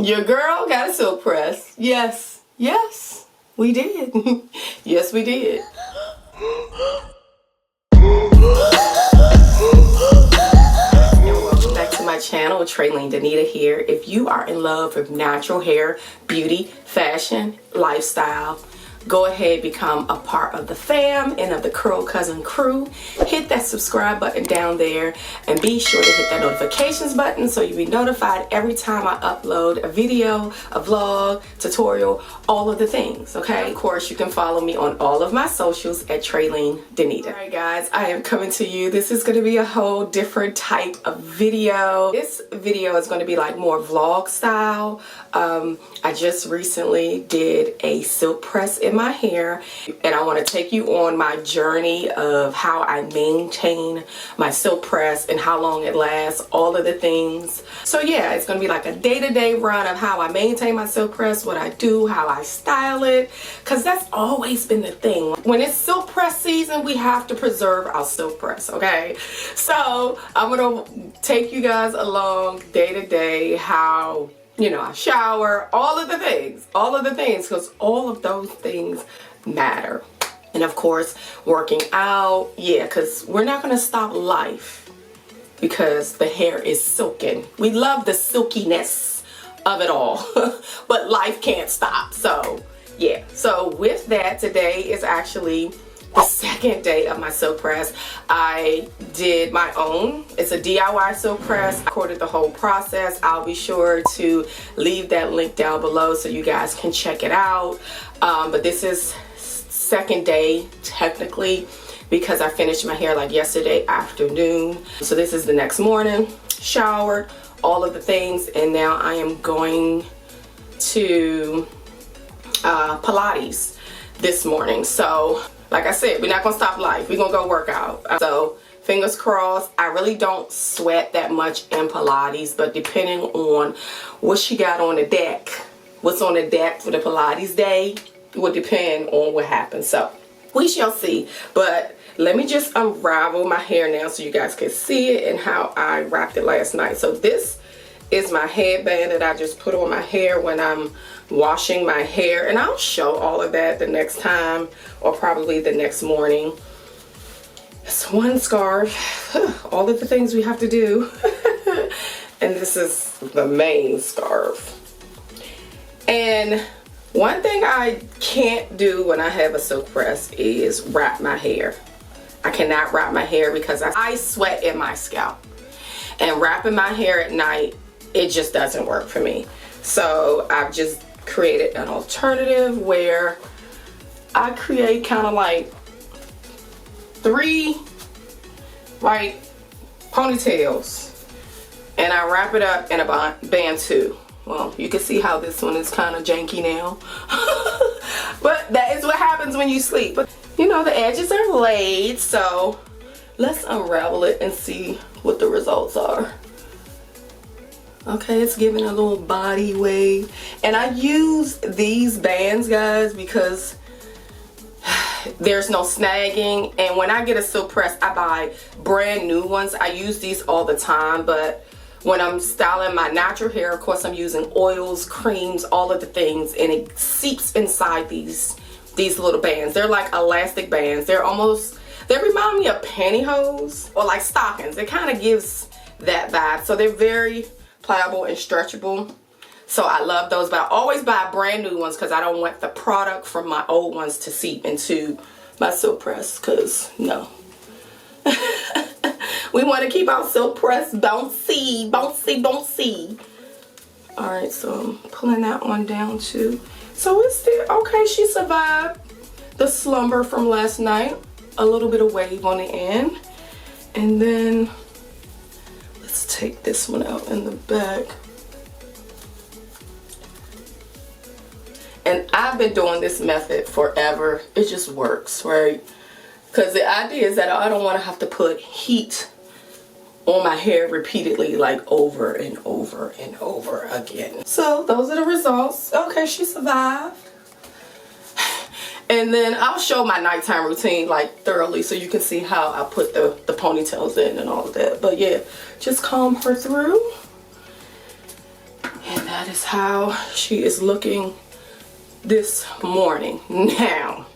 Your girl got a silk press. Yes, yes, we did. Yes, we did. And welcome back to my channel. Traylene Danita here. If you are in love with natural hair, beauty, fashion, lifestyle, go ahead, become a part of the fam and of the Curl Cousin crew. Hit that subscribe button down there and be sure to hit that notifications button so you'll be notified every time I upload a video, a vlog, tutorial, all of the things, okay? Of course, you can follow me on all of my socials at Traylene Danita. All right, guys, I am coming to you. This is going to be a whole different type of video. This video is going to be like more vlog style. I just recently did a silk press in my hair, and I want to take you on my journey of how I maintain my silk press and how long it lasts, all of the things. So yeah, it's going to be like a day-to-day run of how I maintain my silk press, what I do, how I style it, because that's always been the thing. When it's silk press season, we have to preserve our silk press, okay? So I'm going to take you guys along day-to-day, how, you know, I shower, all of the things, because all of those things matter. And of course, working out, yeah, because we're not going to stop life because the hair is silken. We love the silkiness of it all, but life can't stop. So yeah, so with that, today is actually the second day of my silk press. I did my own. It's a DIY silk press. I recorded the whole process. I'll be sure to leave that link down below so you guys can check it out. But this is second day technically because I finished my hair like yesterday afternoon. So this is the next morning, showered, all of the things, and now I am going to Pilates this morning. So like I said, we're not gonna stop life. We're gonna go work out. So fingers crossed. I really don't sweat that much in Pilates, but depending on what she got on the deck, what's on the deck for the Pilates day, will depend on what happens. So we shall see. But let me just unravel my hair now so you guys can see it and how I wrapped it last night. So this is my headband that I just put on my hair when I'm washing my hair, and I'll show all of that the next time or probably the next morning. It's one scarf, all of the things we have to do. And this is the main scarf. And one thing I can't do when I have a silk press is wrap my hair. I cannot wrap my hair because I sweat in my scalp, and wrapping my hair at night, it just doesn't work for me. So I've just created an alternative where I create kind of like 3 like ponytails, and I wrap it up in a band too. Well, you can see how this one is kind of janky now. But that is what happens when you sleep. But you know, the edges are laid, so let's unravel it and see what the results are. Okay, it's giving a little body wave. And I use these bands, guys, because there's no snagging. And when I get a silk press, I buy brand new ones. I use these all the time, but when I'm styling my natural hair, of course, I'm using oils, creams, all of the things, and it seeps inside these little bands. They're like elastic bands. They remind me of pantyhose or like stockings. It kind of gives that vibe. So they're very pliable and stretchable. So I love those, but I always buy brand new ones because I don't want the product from my old ones to seep into my silk press, because no. We want to keep our silk press bouncy, bouncy, bouncy. Alright, so I'm pulling that one down too. So it's still okay. She survived the slumber from last night. A little bit of wave on the end. And then let's take this one out in the back. And I've been doing this method forever. It just works, right? Because the idea is that I don't want to have to put heat on my hair repeatedly, like over and over and over again. So those are the results. Okay, she survived. And then I'll show my nighttime routine like thoroughly so you can see how I put the ponytails in and all of that. But yeah, just comb her through. And that is how she is looking this morning. Now,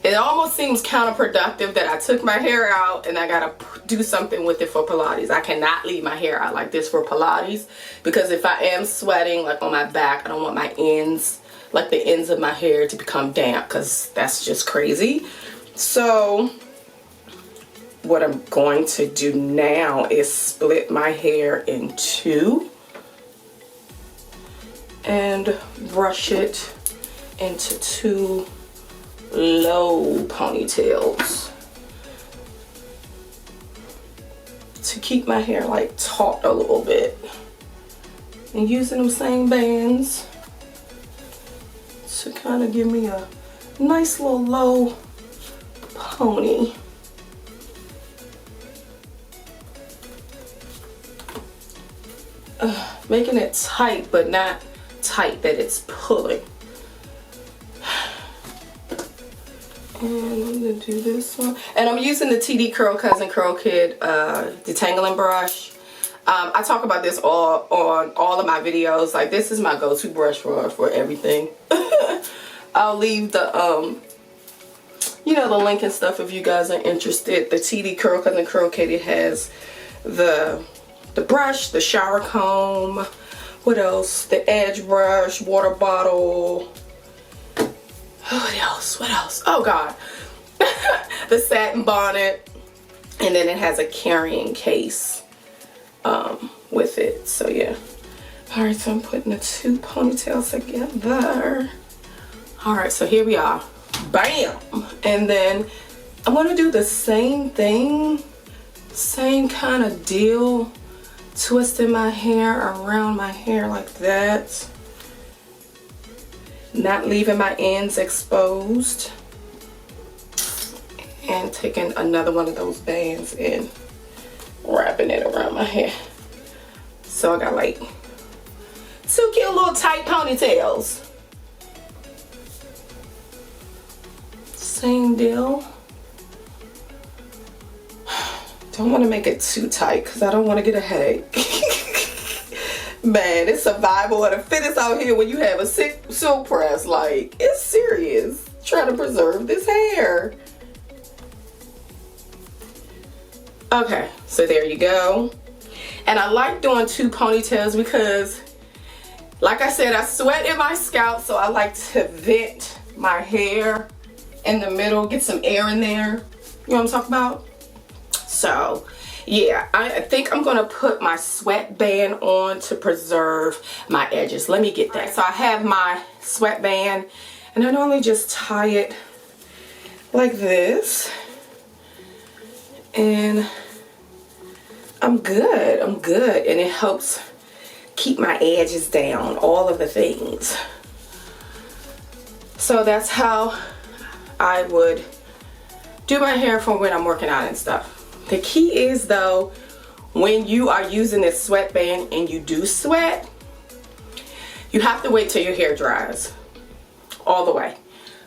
it almost seems counterproductive that I took my hair out and I gotta do something with it for Pilates. I cannot leave my hair out like this for Pilates, because if I am sweating like on my back, I don't want my ends, like the ends of my hair, to become damp, because that's just crazy. So what I'm going to do now is split my hair in two and brush it into two low ponytails to keep my hair like taut a little bit, and using them same bands to kind of give me a nice little low pony. Making it tight, but not tight that it's pulling. And I'm gonna do this one, and I'm using the TD Curl Cousin Curl Kid detangling brush. I talk about this on all of my videos. Like, this is my go-to brush for everything. I'll leave the you know, the link and stuff if you guys are interested. The TD Curl Cousin Curl Kit, it has the brush, the shower comb, what else? The edge brush, water bottle. What else? Oh God. The satin bonnet. And then it has a carrying case with it. So yeah. Alright, so I'm putting the two ponytails together. Alright, so here we are. Bam! And then I'm going to do the same thing. Same kind of deal. Twisting my hair around my hair like that. Not leaving my ends exposed, and taking another one of those bands and wrapping it around my hair. So I got like two cute little tight ponytails. Same deal. Don't want to make it too tight because I don't want to get a headache. Man, it's survival of the fittest out here when you have a silk press. Like, it's serious. Trying to preserve this hair. Okay, so there you go. And I like doing two ponytails because, like I said, I sweat in my scalp, so I like to vent my hair in the middle, get some air in there. You know what I'm talking about? So yeah, I think I'm gonna put my sweatband on to preserve my edges. Let me get that. So I have my sweatband, and I normally just tie it like this, and I'm good, and it helps keep my edges down, all of the things. So that's how I would do my hair for when I'm working out and stuff. The key is, though, when you are using this sweatband and you do sweat, you have to wait till your hair dries all the way.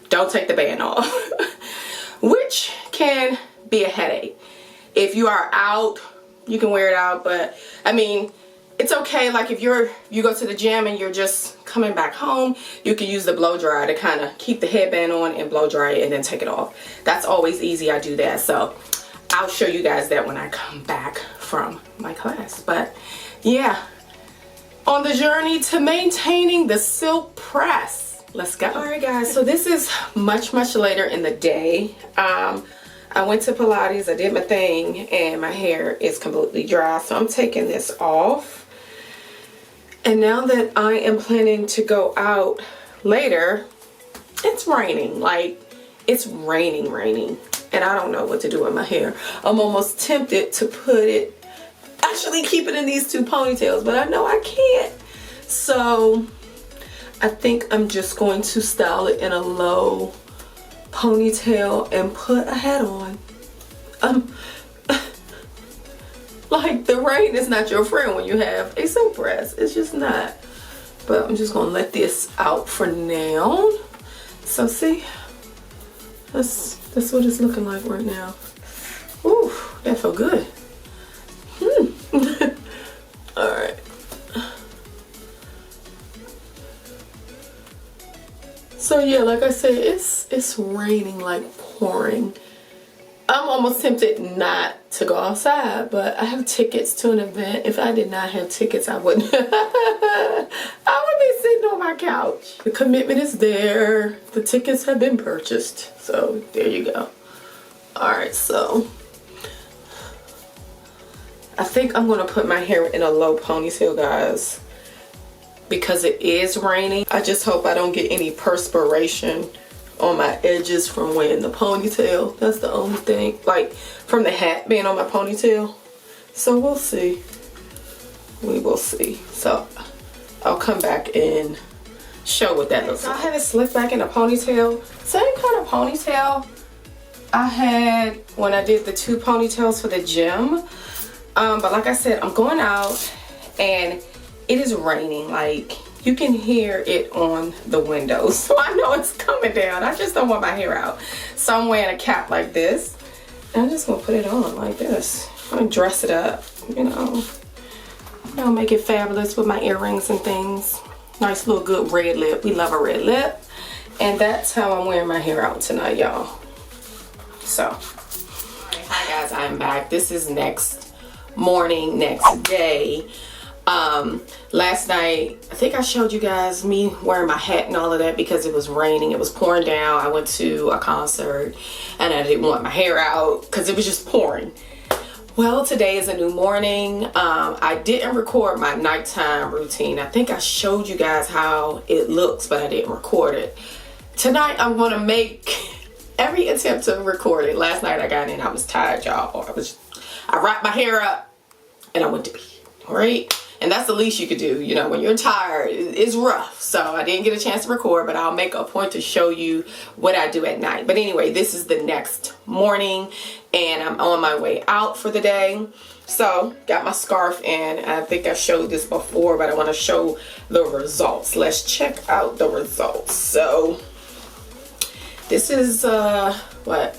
Don't take the band off, which can be a headache. If you are out, you can wear it out, but I mean, it's okay. Like if you go to the gym and you're just coming back home, you can use the blow dryer to kind of keep the headband on and blow dry it and then take it off. That's always easy. I do that. So I'll show you guys that when I come back from my class. But yeah, on the journey to maintaining the silk press. Let's go. All right, guys. So this is much later in the day. I went to Pilates, I did my thing, and my hair is completely dry. So I'm taking this off. And now that I am planning to go out later, it's raining. Like, it's raining. And I don't know what to do with my hair. I'm almost tempted to actually keep it in these two ponytails, but I know I can't. So I think I'm just going to style it in a low ponytail and put a hat on. Like, the rain is not your friend when you have a silk press. It's just not. But I'm just gonna let this out for now. So see, that's what it's looking like right now. Ooh, that felt good. All right. So yeah, like I said, it's raining like pouring. I'm almost tempted not to go outside, but I have tickets to an event. If I did not have tickets, I wouldn't. I would be sitting on my couch. The commitment is there. The tickets have been purchased. So there you go. Alright, so I think I'm going to put my hair in a low ponytail, guys, because it is raining. I just hope I don't get any perspiration on my edges from wearing the ponytail. That's the only thing, like from the hat being on my ponytail. So we'll see. We will see. So I'll come back and show what that looks like. I have it slicked back in a ponytail. Same kind of ponytail I had when I did the 2 ponytails for the gym. But like I said, I'm going out and it is raining. Like, you can hear it on the windows, so I know it's coming down. I just don't want my hair out. So I'm wearing a cap like this. And I'm just gonna put it on like this. I'm gonna dress it up, you know. I'll make it fabulous with my earrings and things. Nice little good red lip. We love a red lip. And that's how I'm wearing my hair out tonight, y'all. So, hi guys, I'm back. This is next morning, next day. Last night, I think I showed you guys me wearing my hat and all of that because it was raining, it was pouring down. I went to a concert and I didn't want my hair out because it was just pouring. Well, today is a new morning. I didn't record my nighttime routine. I think I showed you guys how it looks, but I didn't record it. Tonight, I'm going to make every attempt to record it. Last night I got in, I was tired, y'all. I wrapped my hair up and I went to bed, all right? And that's the least you could do, you know, when you're tired. It's rough. So I didn't get a chance to record, but I'll make a point to show you what I do at night. But anyway, this is the next morning and I'm on my way out for the day. So got my scarf in. I think I showed this before, but I want to show the results. Let's check out the results. So this is what,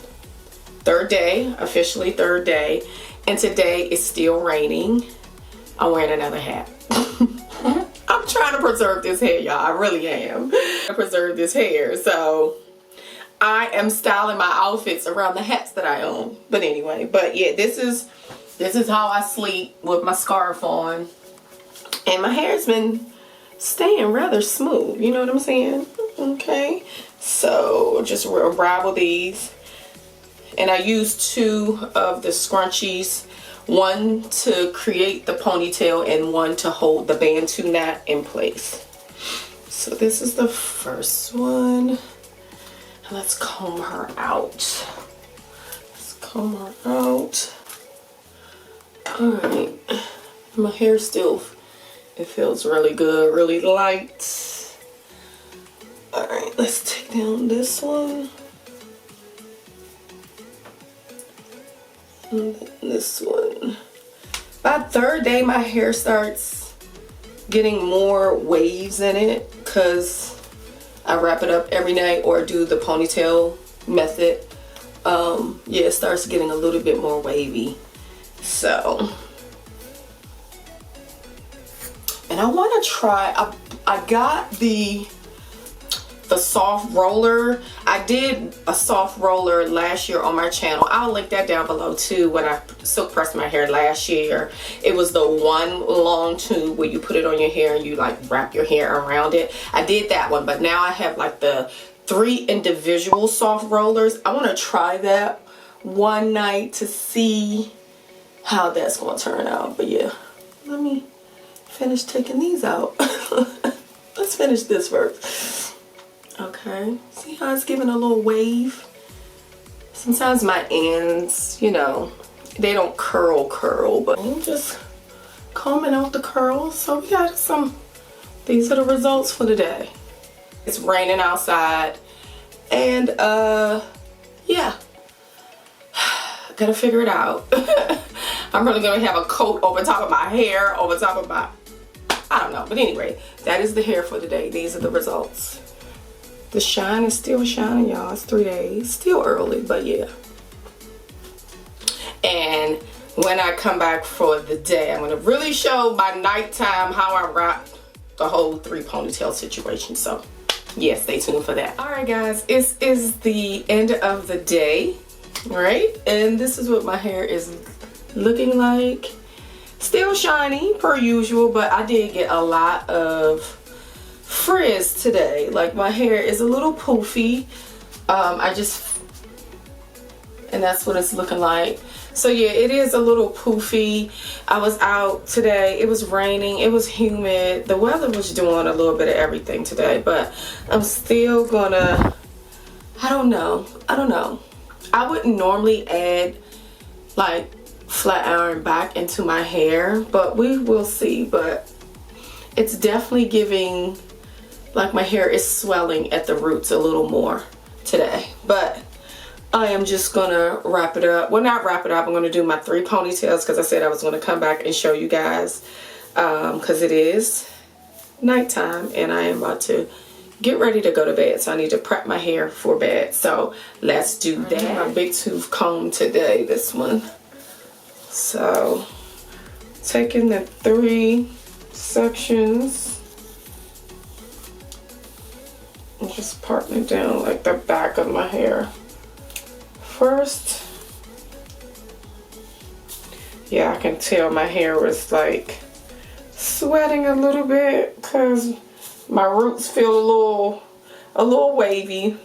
third day, officially third day, and today is still raining. I'm wearing another hat. I'm trying to preserve this hair, y'all. I really am. I preserve this hair. So I am styling my outfits around the hats that I own. But anyway, but yeah, this is how I sleep with my scarf on. And my hair's been staying rather smooth. You know what I'm saying? Okay. So just unravel these. And I use 2 of the scrunchies. One to create the ponytail and one to hold the bantu knot in place. So this is the first one. Let's comb her out. Let's comb her out. Alright. My hair still, it feels really good, really light. Alright, let's take down this one. And this one. By third day, my hair starts getting more waves in it because I wrap it up every night or do the ponytail method. Yeah, it starts getting a little bit more wavy. So, and I want to try, I got the soft roller. I did a soft roller last year on my channel. I'll link that down below too. When I silk pressed my hair last year, it was the one long tube where you put it on your hair and you like wrap your hair around it. I did that one, but now I have like the 3 individual soft rollers. I want to try that one night to see how that's going to turn out. But yeah, let me finish taking these out. Let's finish this first. Okay, see how it's giving a little wave? Sometimes my ends, you know, they don't curl, but I'm just combing out the curls. So we got these are the results for the day. It's raining outside and yeah, gotta figure it out. I'm really gonna have a coat over top of my hair, over top of my, I don't know. But anyway, that is the hair for the day. These are the results. The shine is still shining, y'all. It's 3 days. Still early, but yeah. And when I come back for the day, I'm going to really show my nighttime how I wrap the whole 3 ponytail situation. So yeah, stay tuned for that. All right, guys, it is the end of the day, right? And this is what my hair is looking like. Still shiny per usual, but I did get a lot of frizz today. Like, my hair is a little poofy. And that's what it's looking like. So yeah, it is a little poofy. I was out today. It was raining. It was humid. The weather was doing a little bit of everything today, but I'm still gonna, I don't know. I wouldn't normally add like flat iron back into my hair, but we will see. But it's definitely giving like my hair is swelling at the roots a little more today. But I am just gonna wrap it up. Well, not wrap it up. I'm gonna do my 3 ponytails because I said I was gonna come back and show you guys because it is nighttime and I am about to get ready to go to bed. So I need to prep my hair for bed. So let's do that. My big tooth comb today, this one. So taking the 3 sections and just parting it down like the back of my hair. First, yeah, I can tell my hair was like sweating a little bit because my roots feel a little wavy.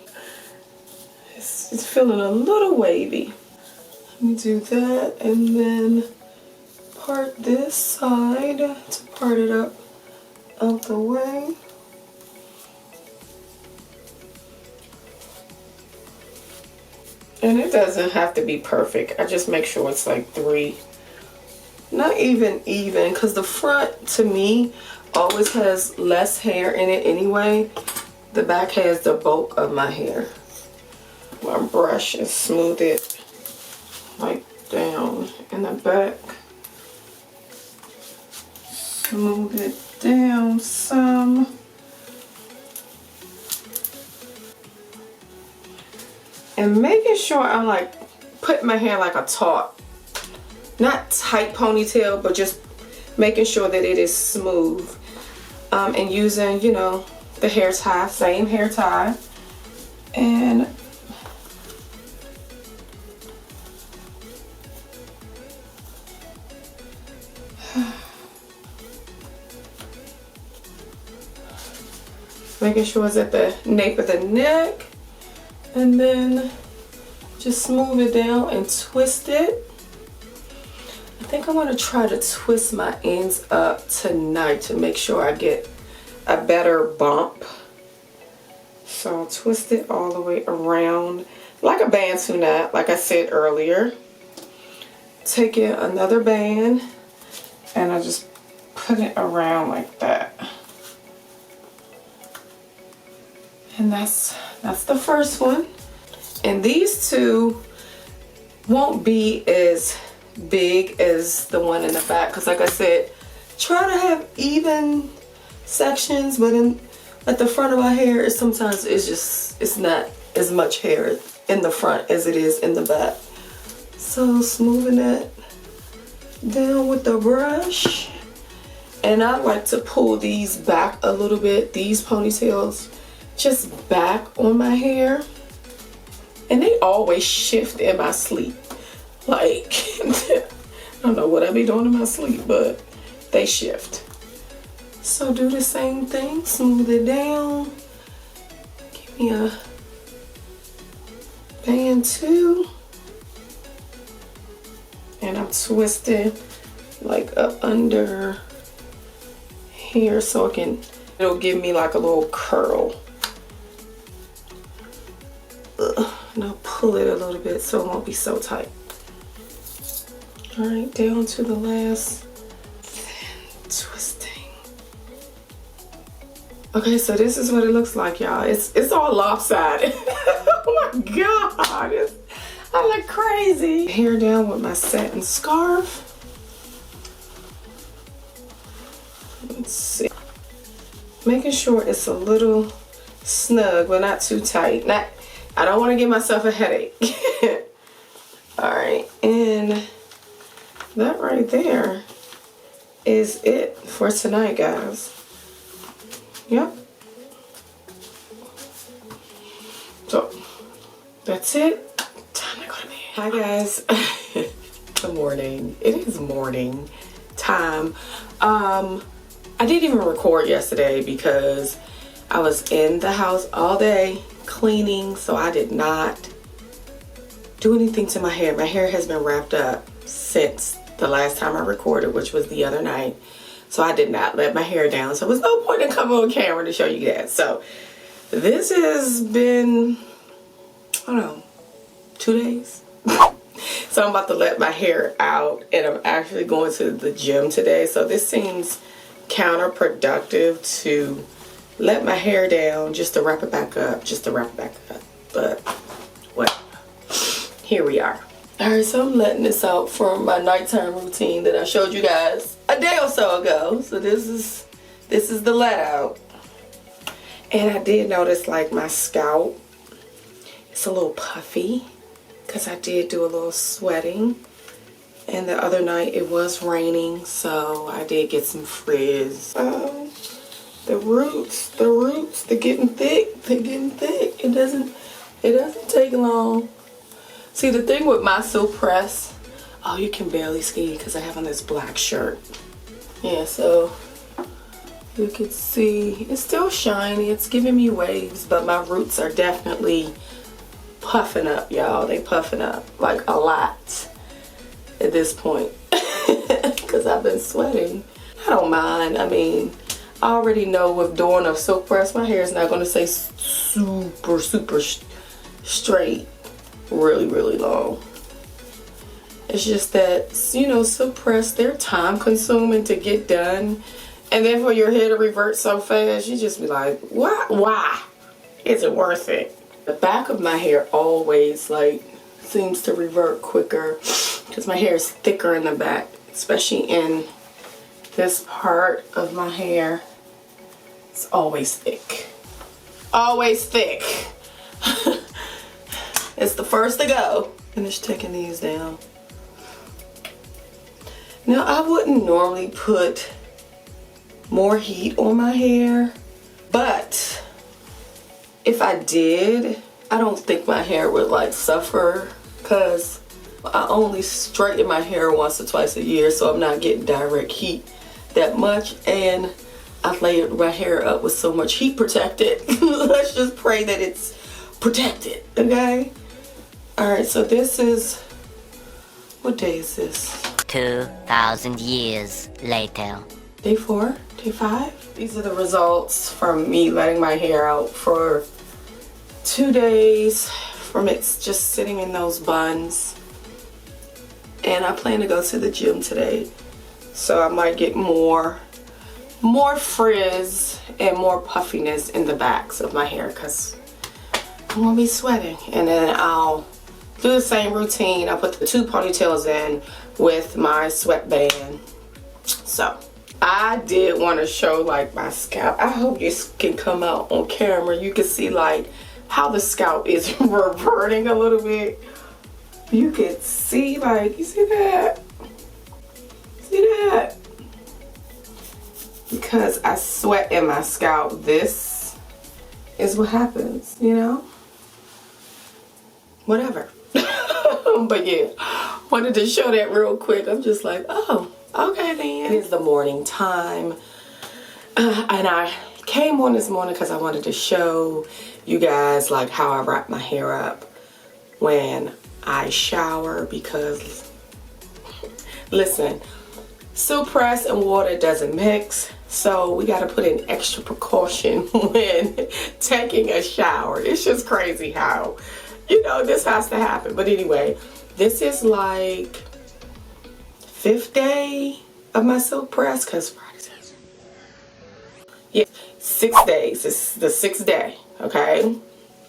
It's feeling a little wavy. Let me do that and then part this side to part it up out the way. And it doesn't have to be perfect. I just make sure it's like 3. Not even, because the front to me always has less hair in it anyway. The back has the bulk of my hair. My brush and smooth it like down in the back. Smooth it down some. And making sure I'm like putting my hair like a taut, not tight ponytail, but just making sure that it is smooth. And using, you know, the hair tie, same hair tie. And making sure it's at the nape of the neck. And then just smooth it down and twist it. I think I'm gonna try to twist my ends up tonight to make sure I get a better bump. So I'll twist it all the way around like a bantu knot, like I said earlier. Take in another band and I just put it around like that. And that's the first one. And these 2 won't be as big as the one in the back because like I said, try to have even sections, but at the front of my hair is sometimes it's not as much hair in the front as it is in the back. So smoothing that down with the brush. And I like to pull these back a little bit, these ponytails just back on my hair, and they always shift in my sleep. Like I don't know what I be doing in my sleep, but they shift. So do the same thing, smooth it down. Give me a band 2, and I'm twisting like up under here so it'll give me like a little curl. And I'll pull it a little bit so it won't be so tight. All right, down to the last twisting. Okay, so this is what it looks like, y'all. It's all lopsided. Oh my God, I look crazy. Hair down with my satin scarf. Let's see. Making sure it's a little snug, but not too tight. I don't want to give myself a headache. Alright, and that right there is it for tonight, guys. Yep. that's it. Time to go to bed. Hi guys. Good morning. It is morning time. I didn't even record yesterday because I was in the house all day cleaning, so I did not do anything to my hair. My hair has been wrapped up since the last time I recorded, which was the other night. So I did not let my hair down. So it was no point in coming on camera to show you that. So this has been, I don't know, 2 days. So I'm about to let my hair out, and I'm actually going to the gym today. So this seems counterproductive to let my hair down just to wrap it back up, but what? Here we are. Alright, so I'm letting this out from my nighttime routine that I showed you guys a day or so ago. So this is the let out. And I did notice like my scalp, it's a little puffy because I did do a little sweating. And the other night it was raining, so I did get some frizz. The roots, they're getting thick. It doesn't take long. See, the thing with my silk press, oh, you can barely see because I have on this black shirt. Yeah, so you can see it's still shiny. It's giving me waves, but my roots are definitely puffing up, y'all. They puffing up like a lot at this point because I've been sweating. I don't mind. I mean, I already know with doing a silk press, my hair is not going to stay super straight really long. It's just that, you know, silk press, they're time consuming to get done, and then for your hair to revert so fast, you just be like, why is it worth it? The back of my hair always like seems to revert quicker because my hair is thicker in the back, especially in this part of my hair. It's always thick. Always thick. It's the first to go. Finish taking these down. Now, I wouldn't normally put more heat on my hair, but if I did, I don't think my hair would like suffer because I only straighten my hair once or twice a year, so I'm not getting direct heat that much, and I've layered my hair up with so much heat protected. Let's just pray that it's protected, okay? Alright, so this is, what day is this? 2,000 years later. Day 4? Day 5? These are the results from me letting my hair out for 2 days from it's just sitting in those buns. And I plan to go to the gym today. So I might get more frizz and more puffiness in the backs of my hair because I'm gonna be sweating. And then I'll do the same routine. I put the 2 ponytails in with my sweatband. So I did want to show like my scalp. I hope this can come out on camera. You can see like how the scalp is reverting a little bit. You can see like, you see that? See that? Because I sweat in my scalp, this is what happens, you know? Whatever. But yeah, wanted to show that real quick. I'm just like, oh, okay then. It is the morning time. And I came on this morning because I wanted to show you guys like how I wrap my hair up when I shower, because listen, silk press and water doesn't mix, so we got to put in extra precaution when taking a shower. It's just crazy how, you know, this has to happen. But anyway, this is like 5th day of my silk press because Friday's, yeah, 6 days. It's the 6th day. Okay,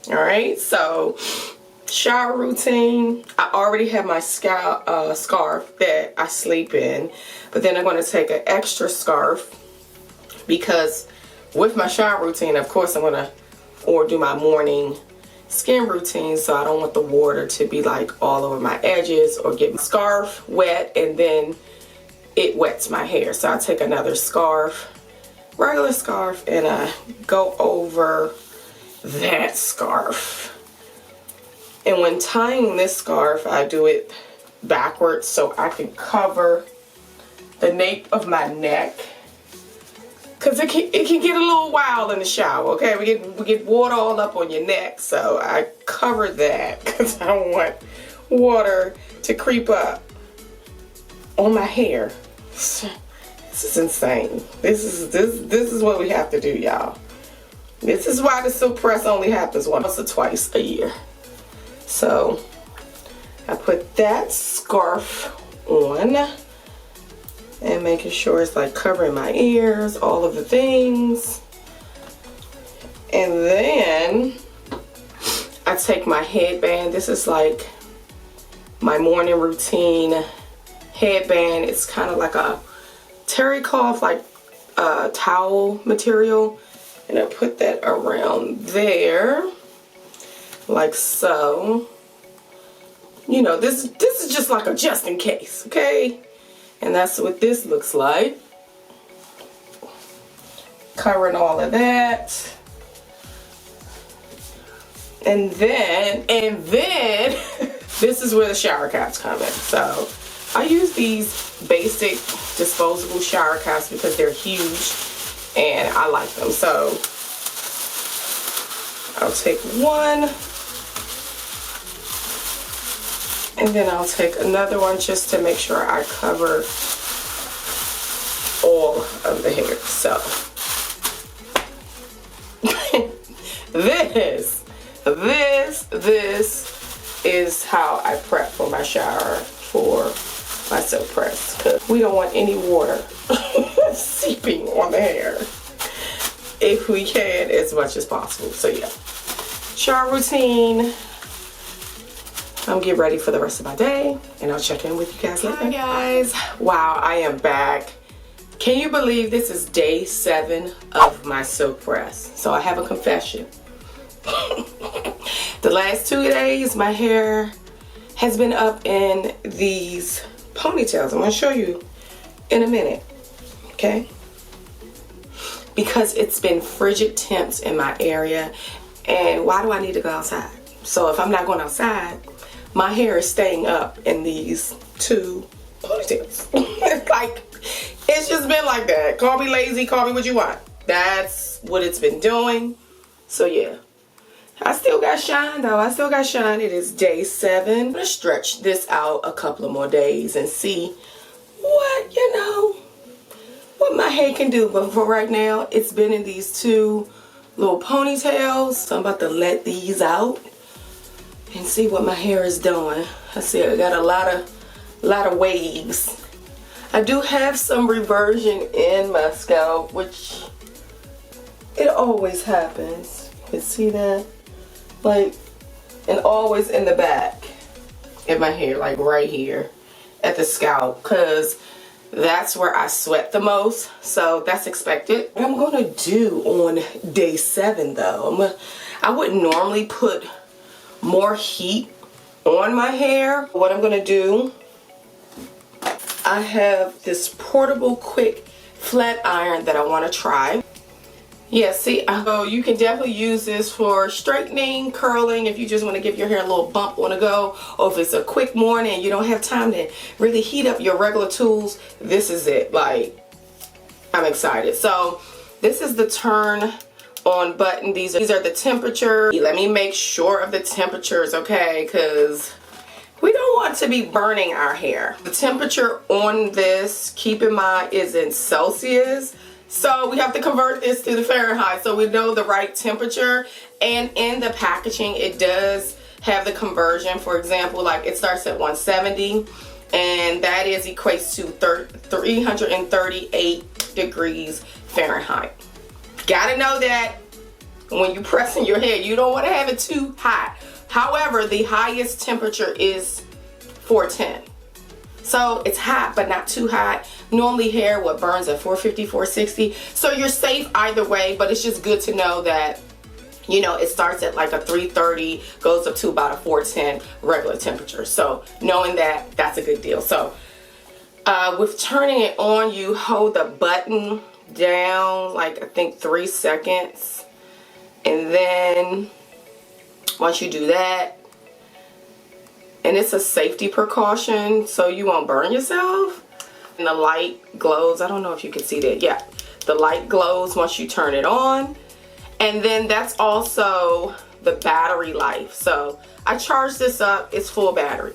all right. So shower routine. I already have my scalp scarf that I sleep in, but then I'm going to take an extra scarf because with my shower routine, of course, I'm going to do my morning skin routine, so I don't want the water to be like all over my edges or get my scarf wet and then it wets my hair. So I take another scarf, regular scarf, and I go over that scarf And when tying this scarf, I do it backwards so I can cover the nape of my neck. Cause it can get a little wild in the shower, okay? We get water all up on your neck, so I cover that because I don't want water to creep up on my hair. This is insane. This is what we have to do, y'all. This is why the silk press only happens once or twice a year. So I put that scarf on and making sure it's like covering my ears, all of the things. And then I take my headband. This is like my morning routine headband. It's kind of like a terry cloth, like towel material. And I put that around there, like so. You know, this is just like a just in case, okay? And that's what this looks like. Covering all of that. And then this is where the shower caps come in. So I use these basic disposable shower caps because they're huge and I like them. So I'll take one and then I'll take another one just to make sure I cover all of the hair. So this is how I prep for my shower for my silk press, because we don't want any water seeping on the hair if we can, as much as possible. So yeah, shower routine. I'm getting ready for the rest of my day and I'll check in with you guys later. Hi guys, wow, I am back. Can you believe this is day 7 of my silk press? So I have a confession. The last 2 days my hair has been up in these ponytails. I'm going to show you in a minute, okay? Because it's been frigid temps in my area, and why do I need to go outside? So if I'm not going outside, my hair is staying up in these 2 ponytails. Like, it's just been like that. Call me lazy, call me what you want. That's what it's been doing. So yeah, I still got shine though. I still got shine. It is day 7. I'm gonna stretch this out a couple of more days and see what, you know, what my hair can do. But for right now, it's been in these 2 little ponytails. So I'm about to let these out and see what my hair is doing. I see I got a lot of waves. I do have some reversion in my scalp, which it always happens. You can see that? Like, and always in the back in my hair, like right here at the scalp, because that's where I sweat the most. So that's expected. What I'm gonna do on day 7 though, I wouldn't normally put more heat on my hair. What I'm gonna do, I have this portable quick flat iron that I want to try. Yeah, see, so you can definitely use this for straightening, curling, if you just want to give your hair a little bump on the go, or if it's a quick morning and you don't have time to really heat up your regular tools, this is it. Like, I'm excited. So this is the turn on button. These are the temperature. Let me make sure of the temperatures, okay, because we don't want to be burning our hair. The temperature on this, keep in mind, is in Celsius. So we have to convert this to the Fahrenheit so we know the right temperature. And in the packaging, it does have the conversion. For example, like it starts at 170, and that equates to 338 degrees Fahrenheit. Gotta know that when you're pressing your hair, you don't want to have it too hot. However, the highest temperature is 410. So it's hot, but not too hot. Normally hair burns at 450, 460. So you're safe either way, but it's just good to know that, you know, it starts at like a 330, goes up to about a 410 regular temperature. So knowing that, that's a good deal. So with turning it on, you hold the button down like I think 3 seconds. And then once you do that, and it's a safety precaution so you won't burn yourself. And the light glows. I don't know if you can see that. Yeah, the light glows once you turn it on. And then that's also the battery life. So I charged this up. It's full battery.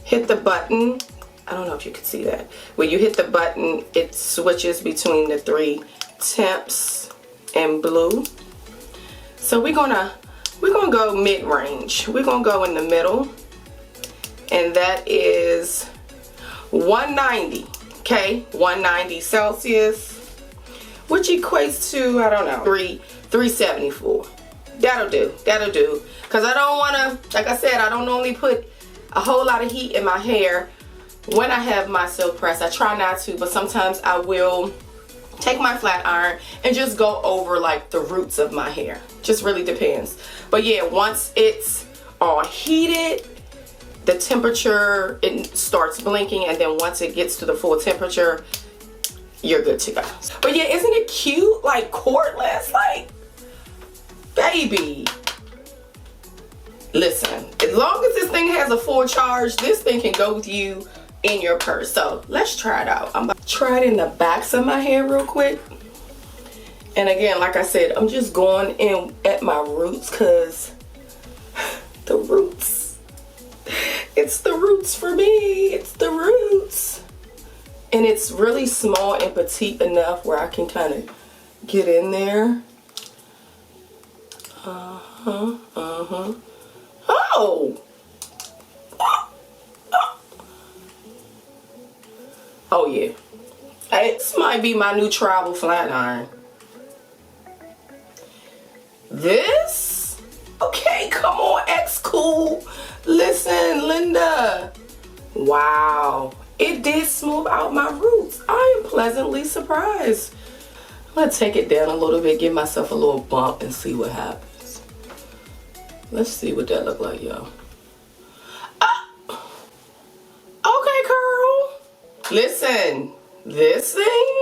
Hit the button. I don't know if you can see that. When you hit the button, it switches between the 3 temps and blue. So we're gonna go mid-range. We're gonna go in the middle, and that is 190. Okay, 190 Celsius, which equates to, I don't know, 374. That'll do. That'll do. Cause I don't wanna, like I said, I don't normally put a whole lot of heat in my hair when I have my silk press. I try not to, but sometimes I will take my flat iron and just go over like the roots of my hair. Just really depends. But yeah, once it's all heated, the temperature, it starts blinking, and then once it gets to the full temperature, you're good to go. But yeah, isn't it cute? Like cordless, like, baby. Listen, as long as this thing has a full charge, this thing can go with you in your purse. So let's try it out. I'm about to try it in the backs of my hair real quick. And again, like I said, I'm just going in at my roots, because the roots, it's the roots for me. It's the roots. And it's really small and petite enough where I can kind of get in there. Oh! Oh yeah. This might be my new travel flat iron. This? Okay, come on, xCool. Listen, Linda. Wow. It did smooth out my roots. I am pleasantly surprised. Let's take it down a little bit, give myself a little bump, and see what happens. Let's see what that look like, y'all. Okay, girl. Listen, this thing.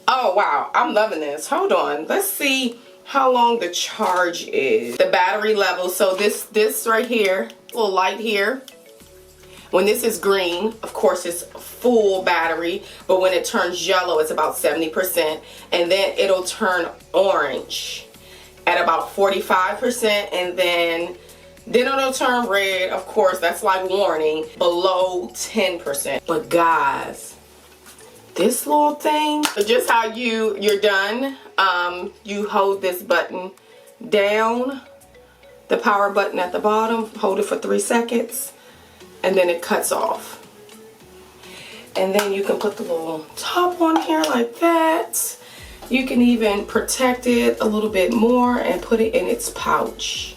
Oh, wow. I'm loving this. Hold on. Let's see how long the charge is. The battery level. So this right here, little light here. When this is green, of course, it's full battery. But when it turns yellow, it's about 70%. And then it'll turn orange at about 45%. And then it'll turn red. Of course, that's like warning, below 10%. But guys, this little thing, just how you're done, you hold this button down, the power button at the bottom, hold it for 3 seconds, and then it cuts off. And then you can put the little top on here like that. You can even protect it a little bit more and put it in its pouch.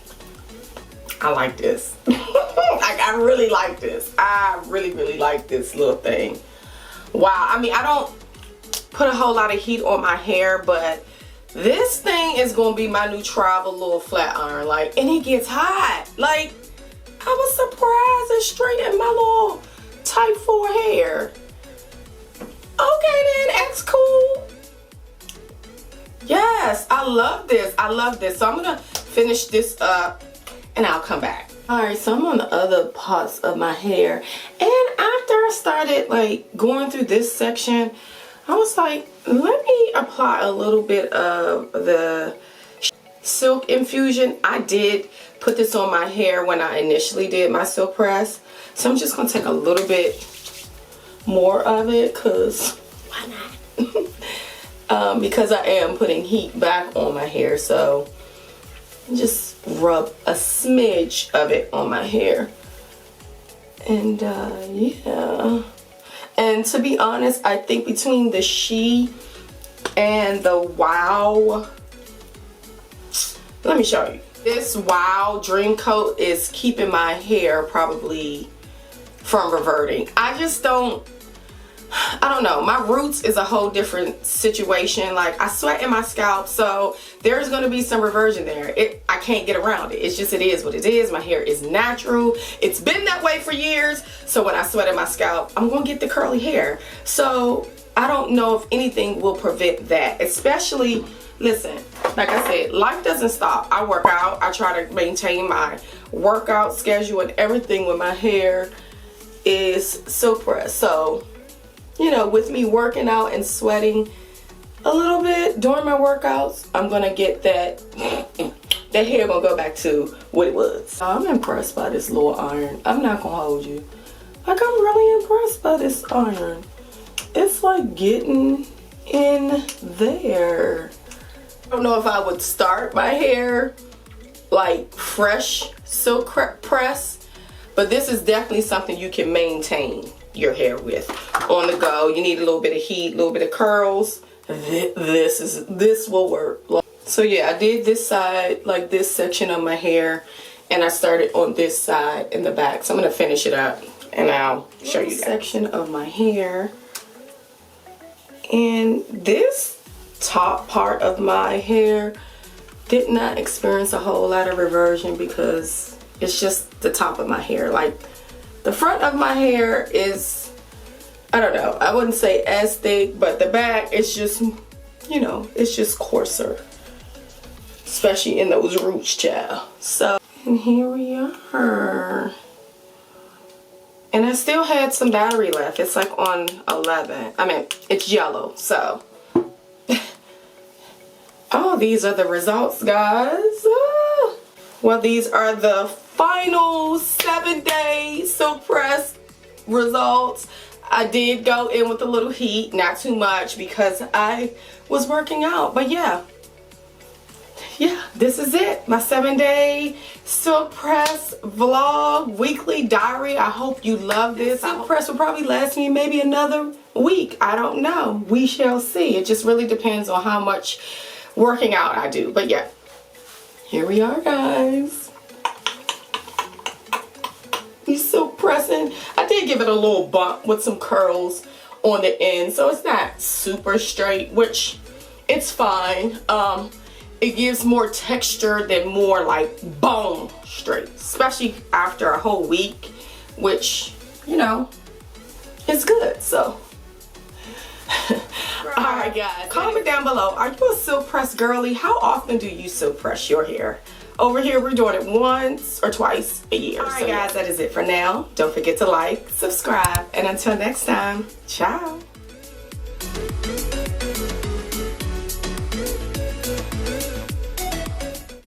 I like this. I really like this. I really like this little thing. Wow. I mean, I don't put a whole lot of heat on my hair, but this thing is going to be my new travel little flat iron. Like, and it gets hot. Like, I was surprised it straightened my little type 4 hair. Okay then, xCool. Yes, I love this. I love this. So I'm going to finish this up and I'll come back. Alright, so I'm on the other parts of my hair. And after I started like going through this section, I was like, let me apply a little bit of the silk infusion. I did put this on my hair when I initially did my silk press. So I'm just going to take a little bit more of it, because why not? Because I am putting heat back on my hair. So just rub a smidge of it on my hair. And yeah. And to be honest, I think between the She and the Wow, let me show you. This Wow Dream Coat is keeping my hair probably from reverting. I just don't know. My roots is a whole different situation. Like, I sweat in my scalp, so there's going to be some reversion there. I can't get around it. It's just, it is what it is. My hair is natural. It's been that way for years. So when I sweat in my scalp, I'm going to get the curly hair. So I don't know if anything will prevent that, especially Listen, like I said, life doesn't stop. I work out. I try to maintain my workout schedule, and everything with my hair is silk press. So, you know, with me working out and sweating a little bit during my workouts, I'm gonna get that hair gonna go back to what it was. I'm impressed by this little iron. I'm not gonna hold you. Like, I'm really impressed by this iron. It's like getting in there. I don't know if I would start my hair like fresh silk press, but this is definitely something you can maintain your hair with on the go. You need a little bit of heat, a little bit of curls. This will work. So yeah, I did this side, like this section of my hair, and I started on this side in the back. So I'm gonna finish it up and I'll show you that section of my hair. And this top part of my hair did not experience a whole lot of reversion because it's just the top of my hair. Like, the front of my hair is, I don't know, I wouldn't say as thick, but the back is just, you know, it's just coarser, especially in those roots, child. So, and here we are. And I still had some battery left. It's like on 11. I mean, it's yellow, so. Oh, these are the results, guys. Well, these are the final 7-day silk press results. I did go in with a little heat, not too much because I was working out. But yeah, this is it. My 7-day silk press vlog, weekly diary. I hope you love this. Silk press will probably last me maybe another week. I don't know. We shall see. It just really depends on how much working out I do. But yeah, here we are, guys. He's silk pressing. I did give it a little bump with some curls on the end, so it's not super straight, which it's fine. It gives more texture than more like bone straight, especially after a whole week, which, you know, is good. So alright guys, comment down below, are you a silk press girly? How often do you silk press your hair? Over here we're doing it once or twice a year. Alright guys, that is it for now. Don't forget to like, subscribe, and until next time, ciao.